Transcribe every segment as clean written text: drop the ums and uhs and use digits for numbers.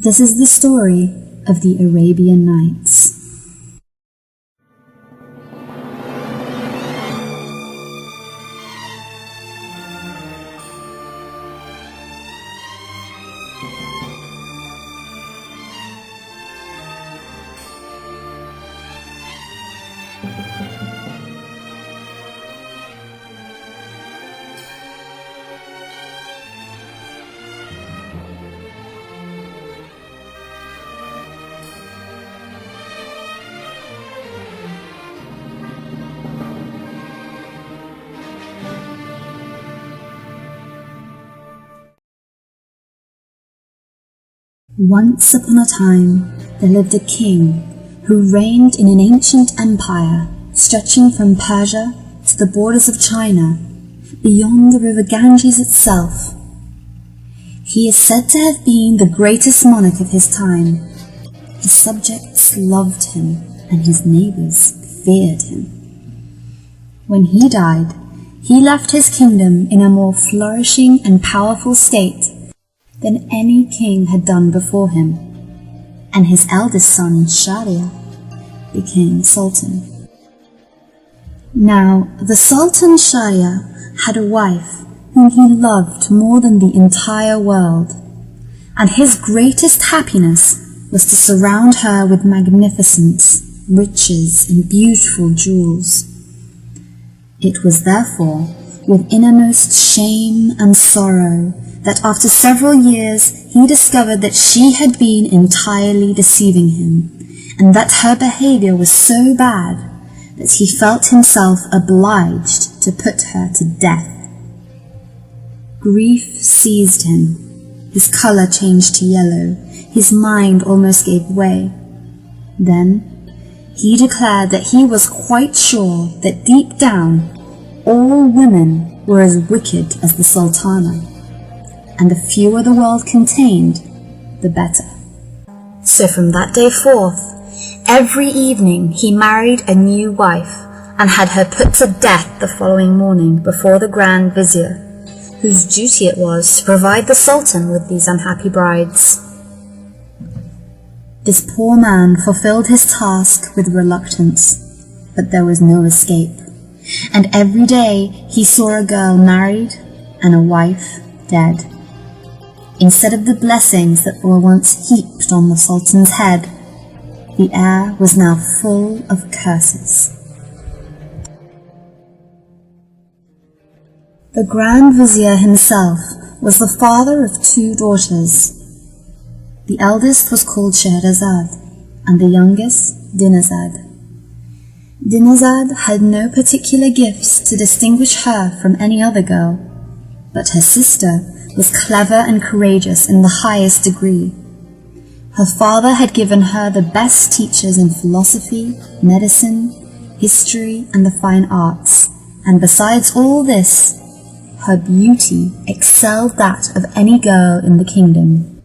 This is the story of the Arabian Nights. Once upon a time, there lived a king who reigned in an ancient empire stretching from Persia to the borders of China, beyond the river Ganges itself. He is said to have been the greatest monarch of his time. His subjects loved him, and his neighbors feared him. When he died, he left his kingdom in a more flourishing and powerful state than any king had done before him, and his eldest son, Shahryar, became Sultan. Now, the Sultan Shahryar had a wife whom he loved more than the entire world, and his greatest happiness was to surround her with magnificence, riches, and beautiful jewels. It was therefore with innermost shame and sorrow that after several years he discovered that she had been entirely deceiving him, and that her behavior was so bad that he felt himself obliged to put her to death. Grief seized him. His color changed to yellow. His mind almost gave way. Then he declared that he was quite sure that deep down all women were as wicked as the Sultana, and the fewer the world contained, the better. So from that day forth, every evening he married a new wife and had her put to death the following morning before the Grand Vizier, whose duty it was to provide the Sultan with these unhappy brides. This poor man fulfilled his task with reluctance, but there was no escape, and every day he saw a girl married and a wife dead. Instead of the blessings that were once heaped on the Sultan's head, the air was now full of curses. The Grand Vizier himself was the father of 2 daughters. The eldest was called Scheherazade, and the youngest Dinazad. Dinazad had no particular gifts to distinguish her from any other girl, but her sister was clever and courageous in the highest degree. Her father had given her the best teachers in philosophy, medicine, history, and the fine arts, and besides all this, her beauty excelled that of any girl in the kingdom.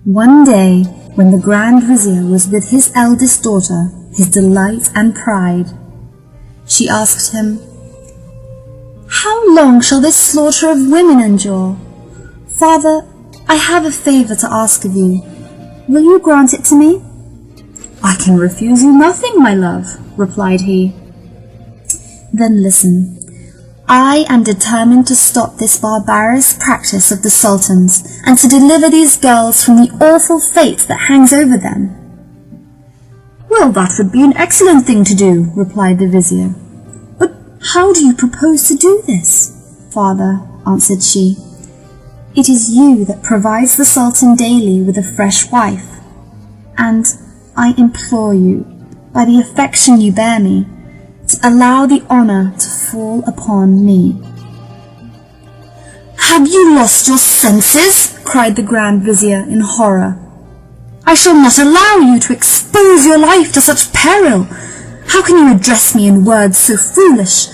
One day, when the Grand Vizier was with his eldest daughter, his delight and pride, she asked him, "How long shall this slaughter of women endure? Father, I have a favor to ask of you. Will you grant it to me?" "I can refuse you nothing, my love," replied he. "Then listen. I am determined to stop this barbarous practice of the Sultans, and to deliver these girls from the awful fate that hangs over them." "Well, that would be an excellent thing to do," replied the Vizier. "But how do you propose to do this?" "Father," answered she, "it is you that provides the Sultan daily with a fresh wife, and I implore you, by the affection you bear me, to allow the honor to fall upon me." "Have you lost your senses?" cried the Grand Vizier in horror. "I shall not allow you to expose your life to such peril. How can you address me in words so foolish?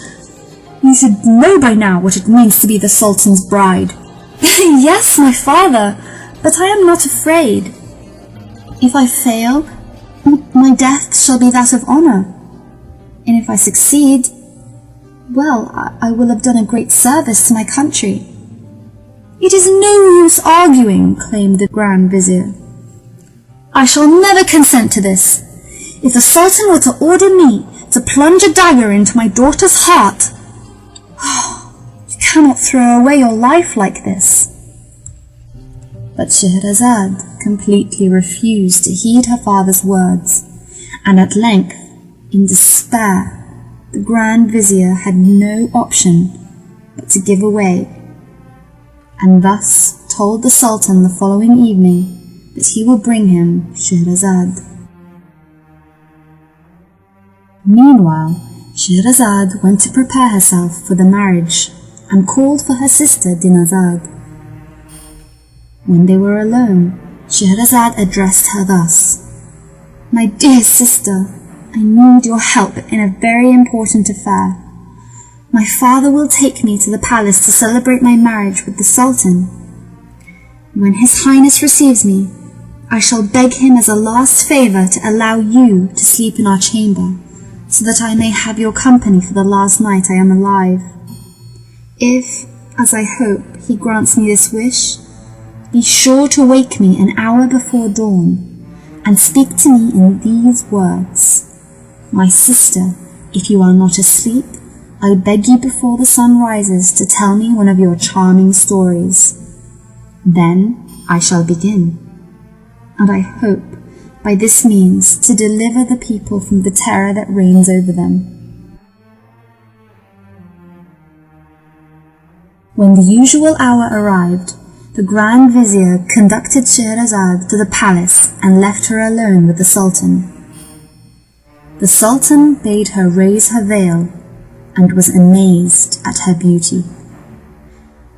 You should know by now what it means to be the Sultan's bride." "Yes, my father, but I am not afraid. If I fail, my death shall be that of honor. And if I succeed, well, I will have done a great service to my country." "It is no use arguing," claimed the Grand Vizier. "I shall never consent to this. If the Sultan were to order me to plunge a dagger into my daughter's heart, you cannot throw away your life like this." But Scheherazade completely refused to heed her father's words, and at length, in despair, the Grand Vizier had no option but to give way, and thus told the Sultan the following evening that he will bring him Scheherazade. Meanwhile, Scheherazade went to prepare herself for the marriage and called for her sister Dinazad. When they were alone, Scheherazade addressed her thus: "My dear sister, I need your help in a very important affair. My father will take me to the palace to celebrate my marriage with the Sultan. When His Highness receives me, I shall beg him as a last favour to allow you to sleep in our chamber, so that I may have your company for the last night I am alive. If, as I hope, he grants me this wish, be sure to wake me an hour before dawn, and speak to me in these words: 'My sister, if you are not asleep, I beg you before the sun rises to tell me one of your charming stories. Then I shall begin, and I hope by this means to deliver the people from the terror that reigns over them.'" When the usual hour arrived, the Grand Vizier conducted Scheherazade to the palace and left her alone with the Sultan. The Sultan bade her raise her veil and was amazed at her beauty.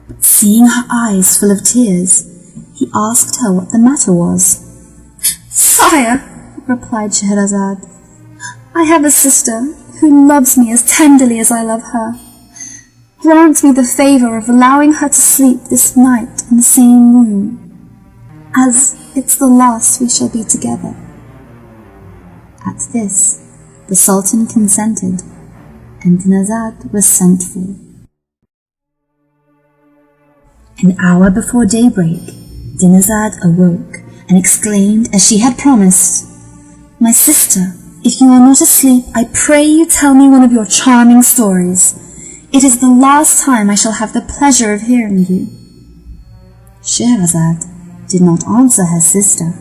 But seeing her eyes full of tears, he asked her what the matter was. "Sire," replied Scheherazade, "I have a sister who loves me as tenderly as I love her. Grant me the favour of allowing her to sleep this night in the same room, as it's the last we shall be together." At this, the Sultan consented, and Dinazad was sent for. An hour before daybreak, Dinazad awoke and exclaimed, as she had promised, "My sister, if you are not asleep, I pray you tell me one of your charming stories. It is the last time I shall have the pleasure of hearing you." Scheherazade did not answer her sister,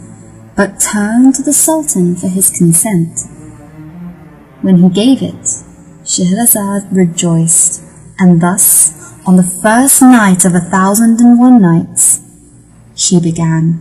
but turned to the Sultan for his consent. When he gave it, Scheherazade rejoiced, and thus, on the first night of 1,001 nights, she began.